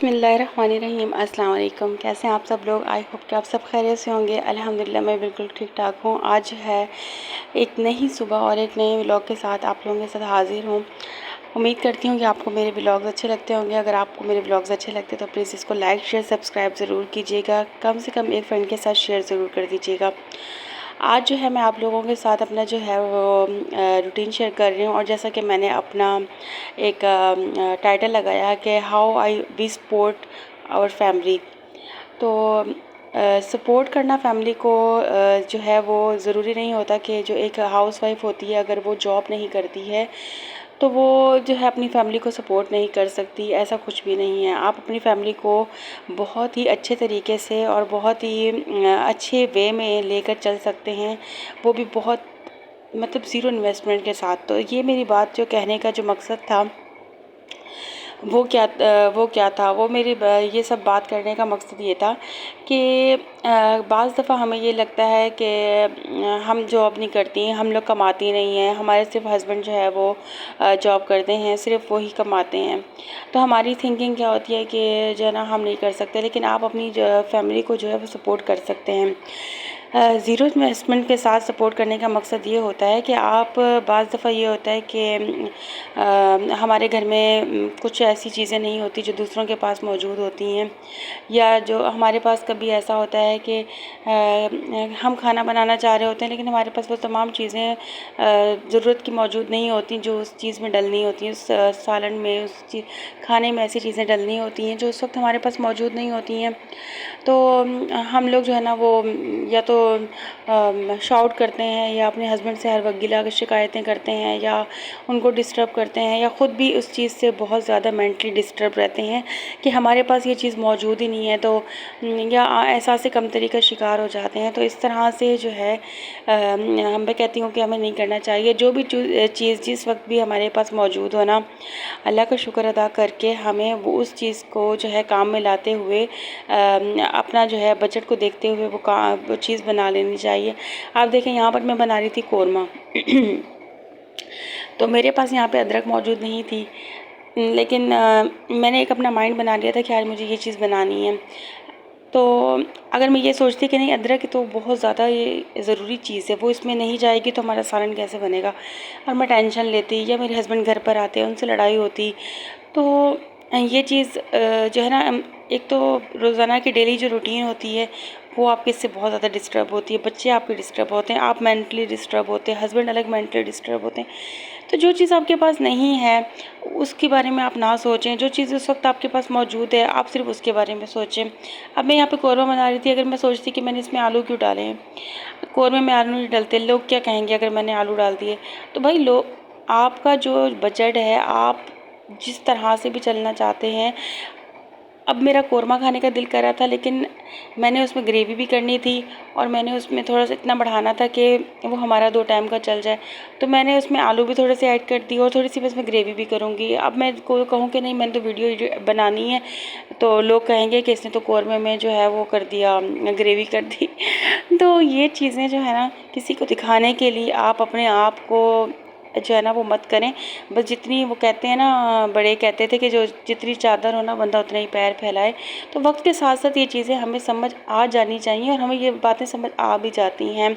बिस्मिल्लाहिर्रहमानिर्रहीम। अस्सलाम वालेकुम। कैसे हैं आप सब लोग? आई होप कि आप सब खैरियत से होंगे। अल्हम्दुलिल्लाह मैं बिल्कुल ठीक ठाक हूँ। आज है एक नई सुबह और एक नए व्लॉग के साथ आप लोगों के साथ हाज़िर हूँ। उम्मीद करती हूँ कि आपको मेरे व्लॉग्स अच्छे लगते होंगे। अगर आपको मेरे व्लॉग्स अच्छे लगते तो प्लीज़ इसको लाइक शेयर सब्सक्राइब ज़रूर कीजिएगा। कम से कम एक फ्रेंड के साथ शेयर ज़रूर कर दीजिएगा। आज जो है मैं आप लोगों के साथ अपना जो है वो रूटीन शेयर कर रही हूँ। और जैसा कि मैंने अपना एक टाइटल लगाया कि how I we support our family, तो सपोर्ट करना फैमिली को जो है वो ज़रूरी नहीं होता कि जो एक हाउसवाइफ होती है अगर वो जॉब नहीं करती है तो वो जो है अपनी फैमिली को सपोर्ट नहीं कर सकती। ऐसा कुछ भी नहीं है। आप अपनी फैमिली को बहुत ही अच्छे तरीके से और बहुत ही अच्छे वे में लेकर चल सकते हैं, वो भी बहुत मतलब ज़ीरो इन्वेस्टमेंट के साथ। तो ये मेरी बात जो कहने का जो मकसद था वो क्या था, वो मेरी ये सब बात करने का मकसद ये था कि बाज़ दफ़ा हमें ये लगता है कि हम जॉब नहीं करती, हम लोग कमाती नहीं हैं, हमारे सिर्फ हस्बैंड जो है वो जॉब करते हैं, सिर्फ वही कमाते हैं। तो हमारी थिंकिंग क्या होती है कि जो है ना हम नहीं कर सकते, लेकिन आप अपनी फैमिली को जो है वो सपोर्ट कर सकते हैं। ज़ीरो इन्वेस्टमेंट के साथ सपोर्ट करने का मकसद ये होता है कि आप बाज़ दफ़ा ये होता है कि हमारे घर में कुछ ऐसी चीज़ें नहीं होती जो दूसरों के पास मौजूद होती हैं, या जो हमारे पास कभी ऐसा होता है कि हम खाना बनाना चाह रहे होते हैं लेकिन हमारे पास वो तमाम चीज़ें ज़रूरत की मौजूद नहीं होती जो उस चीज़ में डलनी होती हैं। उस सालन में, उस खाने में ऐसी चीज़ें डलनी होती हैं जो उस वक्त हमारे पास मौजूद नहीं होती हैं। तो हम लोग जो है ना वो या तो शाउट करते हैं या अपने हस्बैंड से हर वक्त गिला शिकायतें करते हैं या उनको डिस्टर्ब करते हैं या ख़ुद भी उस चीज़ से बहुत ज़्यादा मेंटली डिस्टर्ब रहते हैं कि हमारे पास ये चीज़ मौजूद ही नहीं है, तो या एहसास कमतरी का शिकार हो जाते हैं। तो इस तरह से जो है मैं कहती हूँ कि हमें नहीं करना चाहिए। जो भी चीज़ जिस वक्त भी हमारे पास मौजूद हो ना, अल्लाह का शुक्र अदा करके हमें वो उस चीज़ को जो है काम में लाते हुए अपना जो है बजट को देखते हुए वो चीज़ बना लेनी चाहिए। आप देखें यहाँ पर मैं बना रही थी कोरमा तो मेरे पास यहाँ पे अदरक मौजूद नहीं थी, लेकिन मैंने एक अपना माइंड बना लिया था कि आज मुझे ये चीज़ बनानी है। तो अगर मैं ये सोचती कि नहीं अदरक तो बहुत ज़्यादा ये ज़रूरी चीज़ है, वो इसमें नहीं जाएगी तो हमारा सालन कैसे बनेगा, और मैं टेंशन लेती या मेरे हस्बैंड घर पर आते हैं उनसे लड़ाई होती। तो ये चीज़ जो है ना, एक तो रोज़ाना की डेली जो रूटीन होती है वो आपके इससे बहुत ज़्यादा डिस्टर्ब होती है, बच्चे आपके डिस्टर्ब होते हैं, आप मेंटली डिस्टर्ब होते हैं, हस्बैंड अलग मेंटली डिस्टर्ब होते हैं। तो जो चीज़ आपके पास नहीं है उसके बारे में आप ना सोचें, जो चीज़ उस वक्त आपके पास मौजूद है आप सिर्फ उसके बारे में सोचें। अब मैं यहाँ पे कौरमा बना रही थी, अगर मैं सोचती कि मैंने इसमें आलू क्यों डाले हैं, कौरमे में आलू नहीं डलते, लोग क्या कहेंगे अगर मैंने आलू डाल दिए। तो भाई लोग, आपका जो बजट है, आप जिस तरह से भी चलना चाहते हैं। अब मेरा कोरमा खाने का दिल कर रहा था, लेकिन मैंने उसमें ग्रेवी भी करनी थी और मैंने उसमें थोड़ा सा इतना बढ़ाना था कि वो हमारा 2 टाइम का चल जाए। तो मैंने उसमें आलू भी थोड़े से ऐड कर दी और थोड़ी सी बस मैं ग्रेवी भी करूँगी। अब मैं को कहूँ कि नहीं मैंने तो वीडियो बनानी है, तो लोग कहेंगे कि इसने तो कोरमे में जो है वो कर दिया, ग्रेवी कर दी। तो ये चीज़ें जो है ना, किसी को दिखाने के लिए आप अपने आप को जो है ना वो मत करें। बस जितनी, वो कहते हैं ना, बड़े कहते थे कि जो जितनी चादर हो ना बंदा उतना ही पैर फैलाए। तो वक्त के साथ साथ ये चीज़ें हमें समझ आ जानी चाहिए और हमें ये बातें समझ आ भी जाती हैं।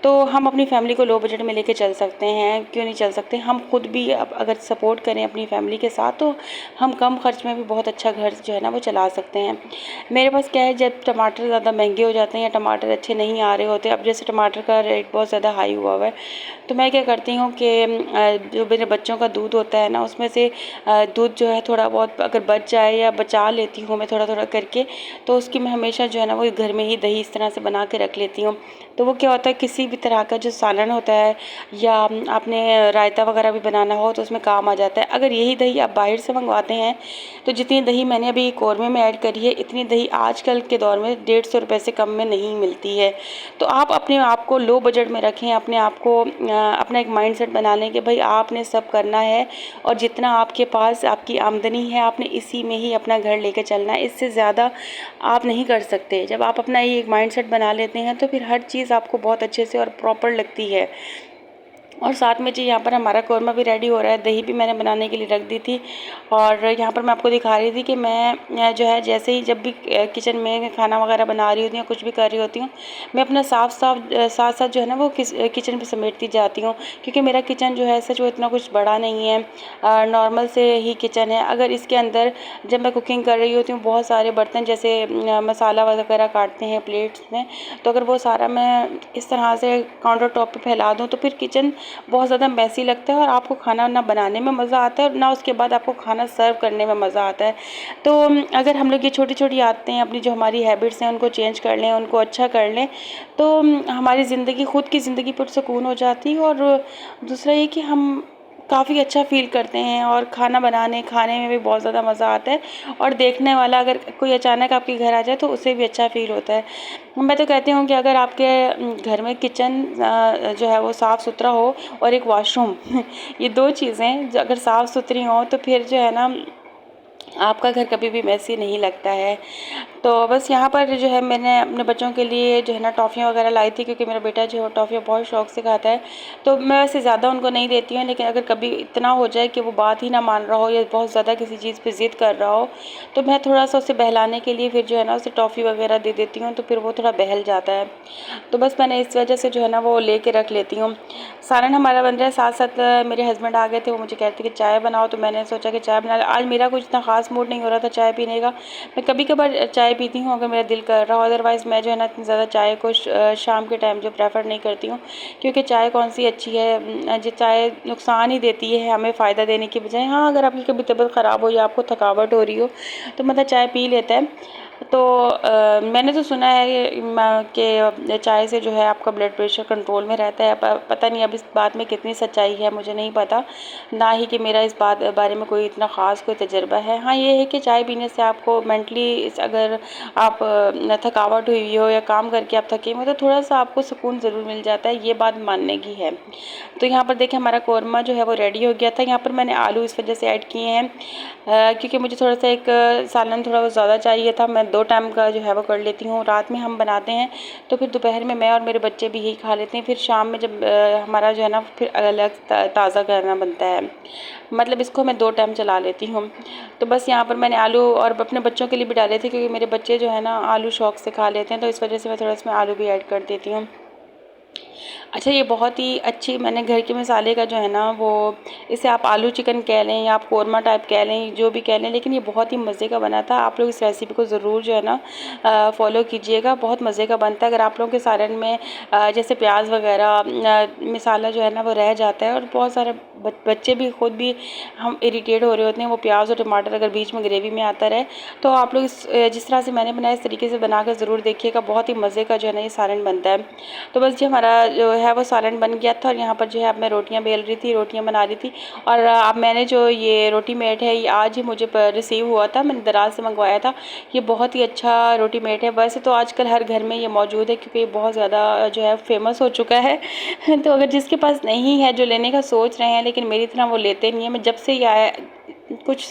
तो हम अपनी फैमिली को लो बजट में लेके चल सकते हैं, क्यों नहीं चल सकते। हम खुद भी अब अगर सपोर्ट करें अपनी फैमिली के साथ तो हम कम खर्च में भी बहुत अच्छा घर जो है ना वो चला सकते हैं। मेरे पास क्या है, जब टमाटर ज़्यादा महंगे हो जाते हैं या टमाटर अच्छे नहीं आ रहे होते, अब जैसे टमाटर का रेट बहुत ज़्यादा हाई हुआ हुआ है, तो मैं क्या करती हूँ कि जो मेरे बच्चों का दूध होता है ना, उसमें से दूध जो है थोड़ा बहुत अगर बच जाए या बचा लेती हूँ मैं थोड़ा थोड़ा करके, तो उसकी मैं हमेशा जो है ना वो घर में ही दही इस तरह से बना के रख लेती हूँ। तो वो क्या होता है, किसी भी तरह का जो सालन होता है या आपने रायता वगैरह भी बनाना हो तो उसमें काम आ जाता है। अगर यही दही आप बाहर से मंगवाते हैं तो जितनी दही मैंने अभी कौरमे में ऐड करी है, इतनी दही आजकल के दौर में 150 रुपये से कम में नहीं मिलती है। तो आप अपने आप को लो बजट में रखें, अपने आप को अपना एक माइंडसेट बना लें कि भाई आपने सब करना है और जितना आपके पास आपकी आमदनी है आपने इसी में ही अपना घर लेके चलना है, इससे ज़्यादा आप नहीं कर सकते। जब आप अपना ये एक माइंडसेट बना लेते हैं तो फिर हर चीज़ आपको बहुत अच्छे से और प्रॉपर लगती है। और साथ में जी यहाँ पर हमारा कौरमा भी रेडी हो रहा है। दही भी मैंने बनाने के लिए रख दी थी। और यहाँ पर मैं आपको दिखा रही थी कि मैं जो है जैसे ही जब भी किचन में खाना वगैरह बना रही होती हूँ, कुछ भी कर रही होती हूँ, मैं अपना साथ साथ जो है ना वो किचन पे समेटती जाती हूँ। क्योंकि मेरा किचन जो है सच वो इतना कुछ बड़ा नहीं है, नॉर्मल से ही किचन है। अगर इसके अंदर जब मैं कुकिंग कर रही होती हूँ बहुत सारे बर्तन जैसे मसाला वगैरह काटते हैं प्लेट्स में, तो अगर वो सारा मैं इस तरह से काउंटर टॉप पे फैला दूँ तो फिर किचन बहुत ज़्यादा मैसी लगता है और आपको खाना ना बनाने में मज़ा आता है और ना उसके बाद आपको खाना सर्व करने में मज़ा आता है। तो अगर हम लोग ये छोटी छोटी आदतें अपनी जो हमारी हैबिट्स हैं उनको चेंज कर लें, उनको अच्छा कर लें, तो हमारी ज़िंदगी खुद की ज़िंदगी पुरसुकून हो जाती है। और दूसरा ये कि हम काफ़ी अच्छा फ़ील करते हैं और खाना बनाने खाने में भी बहुत ज़्यादा मज़ा आता है। और देखने वाला अगर कोई अचानक आपके घर आ जाए तो उसे भी अच्छा फ़ील होता है। मैं तो कहती हूँ कि अगर आपके घर में किचन जो है वो साफ़ सुथरा हो और एक वॉशरूम ये 2 चीज़ें जो अगर साफ़ सुथरी हों तो फिर जो है ना आपका घर कभी भी मैसी नहीं लगता है। तो बस यहाँ पर जो है मैंने अपने बच्चों के लिए जो है ना टॉफ़ियाँ वगैरह लाई थी, क्योंकि मेरा बेटा जो है टॉफ़ियाँ बहुत शौक़ से खाता है। तो मैं वैसे ज़्यादा उनको नहीं देती हूँ, लेकिन अगर कभी इतना हो जाए कि वो बात ही ना मान रहा हो या बहुत ज़्यादा किसी चीज़ पे ज़िद कर रहा हो, तो मैं थोड़ा-सा उसे बहलाने के लिए फिर जो है ना उसे टॉफ़ी वगैरह दे देती हूँ, तो फिर वो थोड़ा बहल जाता है। तो बस मैंने इस वजह से जो है ना वो लेके रख लेती हूँ। सालन हमारा बन रहा है, साथ-साथ मेरे हस्बैंड आ गए थे, वो मुझे कह रहे थे कि चाय बनाओ, तो मैंने सोचा कि चाय बना। आज मेरा कुछ इतना ख़ास मूड नहीं हो रहा था चाय पीने का। मैं कभी-कभार चाय पीती हूँ अगर मेरा दिल कर रहा हो, अदरवाइज़ मैं जो है ना इतनी ज़्यादा चाय को शाम के टाइम जो प्रेफ़र नहीं करती हूँ, क्योंकि चाय कौन-सी अच्छी है, जो चाय नुकसान ही देती है हमें फ़ायदा देने की बजाय। हाँ, अगर आपकी कभी तबीयत ख़राब हो या आपको थकावट हो रही हो तो मतलब चाय पी लेता है। तो मैंने तो सुना है कि चाय से जो है आपका ब्लड प्रेशर कंट्रोल में रहता है। पता नहीं अब इस बात में कितनी सच्चाई है मुझे नहीं पता, ना ही कि मेरा इस बारे में कोई इतना ख़ास कोई तजुर्बा है। हाँ, ये है कि चाय पीने से आपको मेंटली अगर आप थकावट हुई हो या काम करके आप थके हो तो थोड़ा-सा आपको सुकून ज़रूर मिल जाता है, ये बात मानने की है। तो यहाँ पर देखिए हमारा कौरमा जो है वो रेडी हो गया था। यहाँ पर मैंने आलू इस वजह से ऐड किए हैं क्योंकि मुझे थोड़ा-सा एक सालन थोड़ा वो ज़्यादा चाहिए था। मैं 2 टाइम का जो है वो कर लेती हूँ। रात में हम बनाते हैं तो फिर दोपहर में मैं और मेरे बच्चे भी यही खा लेते हैं। फिर शाम में जब हमारा जो है ना फिर अलग ताज़ा करना बनता है। मतलब इसको मैं 2 टाइम चला लेती हूँ। तो बस यहाँ पर मैंने आलू और अपने बच्चों के लिए भी डाले थे, क्योंकि मेरे बच्चे जो है ना आलू शौक से खा लेते हैं, तो इस वजह से मैं थोड़ा इसमें आलू भी ऐड कर देती हूँ। अच्छा, ये बहुत ही अच्छी मैंने घर के मसाले का जो है ना वो, इसे आप आलू चिकन कह लें या आप कौरमा टाइप कह लें, जो भी कह लें, लेकिन ये बहुत ही मज़े का बना था। आप लोग इस रेसिपी को ज़रूर जो है ना फॉलो कीजिएगा, बहुत मज़े का बनता है। अगर आप लोगों के सालन में जैसे प्याज वगैरह मसाला जो है ना वो रह जाता है, और बहुत सारे बच्चे भी खुद भी हम इरिटेट हो रहे होते हैं, वो प्याज और टमाटर अगर बीच में ग्रेवी में आता रहे, तो आप लोग जिस तरह से मैंने बनाया इस तरीके से बनाकर ज़रूर देखिएगा, बहुत ही मज़े का जो है ना ये सालन बनता है। तो बस जी हमारा जो है वो सालन बन गया था, और यहाँ पर जो है अब मैं रोटियाँ बेल रही थी, रोटियाँ बना रही थी। और अब मैंने जो ये रोटी मेट है ये आज ही मुझे रिसीव हुआ था, मैंने दराज से मंगवाया था। ये बहुत ही अच्छा रोटी मेट है। वैसे तो आजकल हर घर में ये मौजूद है, क्योंकि ये बहुत ज़्यादा जो है फेमस हो चुका है तो अगर जिसके पास नहीं है, जो लेने का सोच रहे हैं लेकिन मेरी तरह वो लेते नहीं है, मैं जब से ये आया कुछ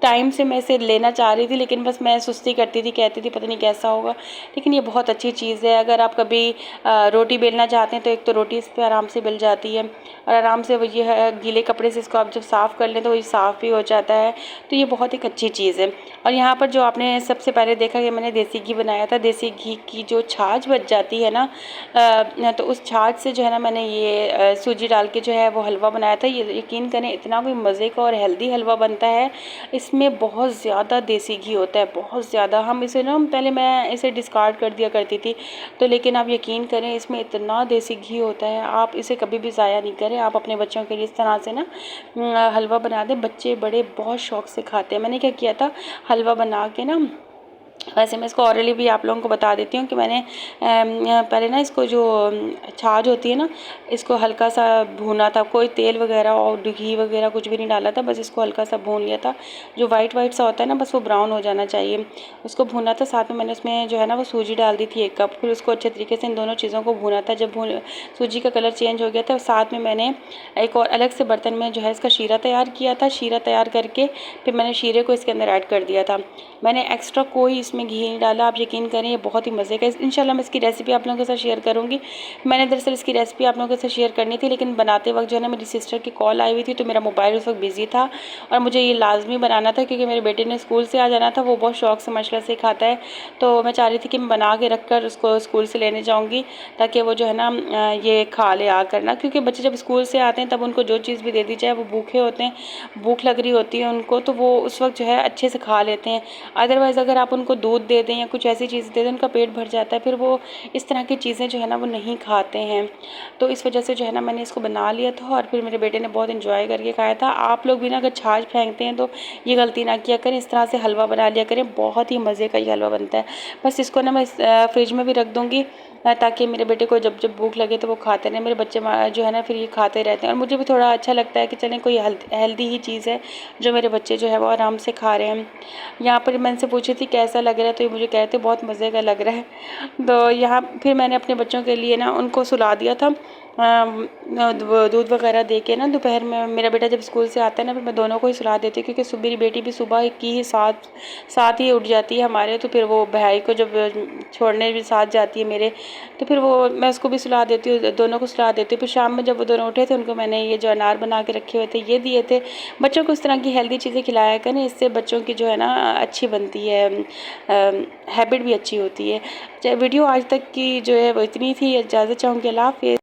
टाइम से मैं इसे लेना चाह रही थी, लेकिन बस मैं सुस्ती करती थी, कहती थी पता नहीं कैसा होगा। लेकिन ये बहुत अच्छी चीज़ है। अगर आप कभी रोटी बेलना चाहते हैं तो एक तो रोटी इस पर आराम से बेल जाती है, और आराम से वो ये है गीले कपड़े से इसको आप जब साफ़ कर लें तो ये साफ़ भी हो जाता है। तो ये बहुत एक अच्छी चीज़ है। और यहाँ पर जो आपने सबसे पहले देखा कि मैंने देसी घी बनाया था, देसी घी की जो छाछ बच जाती है ना, तो उस छाछ से जो है ना मैंने ये सूजी डाल के जो है वो हलवा बनाया था। ये यकीन करें इतना कोई मज़े का और हेल्दी हलवा बनता है। इसमें बहुत ज़्यादा देसी घी होता है, बहुत ज़्यादा। हम इसे ना पहले मैं इसे डिस्कार्ड कर दिया करती थी, तो लेकिन आप यकीन करें इसमें इतना देसी घी होता है, आप इसे कभी भी ज़ाया नहीं करें। आप अपने बच्चों के लिए इस तरह से ना हलवा बना दें, बच्चे बड़े बहुत शौक़ से खाते हैं। मैंने क्या किया था, हलवा बना के ना, वैसे मैं इसको ऑरली भी आप लोगों को बता देती हूँ कि मैंने पहले ना इसको जो छाछ होती है ना, इसको हल्का सा भूना था। कोई तेल वगैरह और घी वगैरह कुछ भी नहीं डाला था, बस इसको हल्का सा भून लिया था। जो वाइट वाइट सा होता है ना, बस वो ब्राउन हो जाना चाहिए, उसको भूना था। साथ में मैंने उसमें जो है ना वो सूजी डाल दी थी 1 कप। फिर उसको अच्छे तरीके से इन दोनों चीज़ों को भूना था। जब सूजी का कलर चेंज हो गया था, साथ में मैंने एक और अलग से बर्तन में जो है इसका शीरा तैयार किया था। शीरा तैयार करके फिर मैंने शीरे को इसके अंदर ऐड कर दिया था। मैंने एक्स्ट्रा कोई इसमें घी नहीं डाला। आप यकीन करें ये बहुत ही मज़े का, इंशाल्लाह मैं इसकी रेसिपी आप लोगों के साथ शेयर करूँगी। मैंने दरअसल इसकी रेसिपी आप लोगों के साथ शेयर करनी थी, लेकिन बनाते वक्त जो है ना मेरी सिस्टर की कॉल आई हुई थी, तो मेरा मोबाइल उस वक्त बिज़ी था और मुझे ये लाजमी बनाना था क्योंकि मेरे बेटे ने स्कूल से आ जाना था। वो बहुत शौक से माशाल्लाह से खाता है, तो मैं चाह रही थी कि मैं बना के रख कर उसको स्कूल से लेने जाऊँगी ताकि वो जो है ना ये खा ले आकर ना, क्योंकि बच्चे जब स्कूल से आते हैं तब उनको जो चीज़ भी दे दी जाए वो भूखे होते हैं, भूख लग रही होती है उनको, तो वो उस वक्त जो है अच्छे से खा लेते हैं। अदरवाइज़ अगर आप उनको दूध दे दें या कुछ ऐसी चीज़ दे दें उनका पेट भर जाता है, फिर वो इस तरह की चीज़ें जो है ना वो नहीं खाते हैं। तो इस वजह से जो है ना मैंने इसको बना लिया था और फिर मेरे बेटे ने बहुत इंजॉय करके खाया था। आप लोग भी ना अगर छाछ फेंकते हैं तो ये गलती ना किया करें, इस तरह से हलवा बना लिया करें, बहुत ही मज़े का ये हलवा बनता है। बस इसको ना मैं फ्रिज में भी रख दूँगी ताकि मेरे बेटे को जब जब भूख लगे तो वो खाते रहें। मेरे बच्चे जो है ना फिर ये खाते रहते हैं और मुझे भी थोड़ा अच्छा लगता है कि चलें कोई हेल्दी ही चीज़ है जो मेरे बच्चे जो है वो आराम से खा रहे हैं। यहाँ पर मैं इनसे पूछी थी कैसा लग रहा है, तो ये मुझे कहते बहुत मज़े का लग रहा है। तो यहाँ फिर मैंने अपने बच्चों के लिए ना उनको सुला दिया था, दूध वगैरह दे के ना। दोपहर में मेरा बेटा जब स्कूल से आता है ना फिर मैं दोनों को ही सुला देती हूँ, क्योंकि मेरी बेटी भी सुबह की ही साथ ही उठ जाती है हमारे, तो फिर वो भाई को जब छोड़ने भी साथ जाती है मेरे, तो फिर वो मैं उसको भी सुला देती हूँ, दोनों को सुला देती हूँ। फिर शाम में जब वो दोनों उठे थे उनको मैंने ये जो अनार बना के रखे हुए थे ये दिए थे। बच्चों को इस तरह की हेल्दी चीज़ें खिलाया करें, इससे बच्चों की जो है ना अच्छी बनती है, हैबिट भी अच्छी होती है। वीडियो आज तक की जो है वो इतनी थी, इजाज़त चाहूँगी, अल्लाह हाफ़िज़।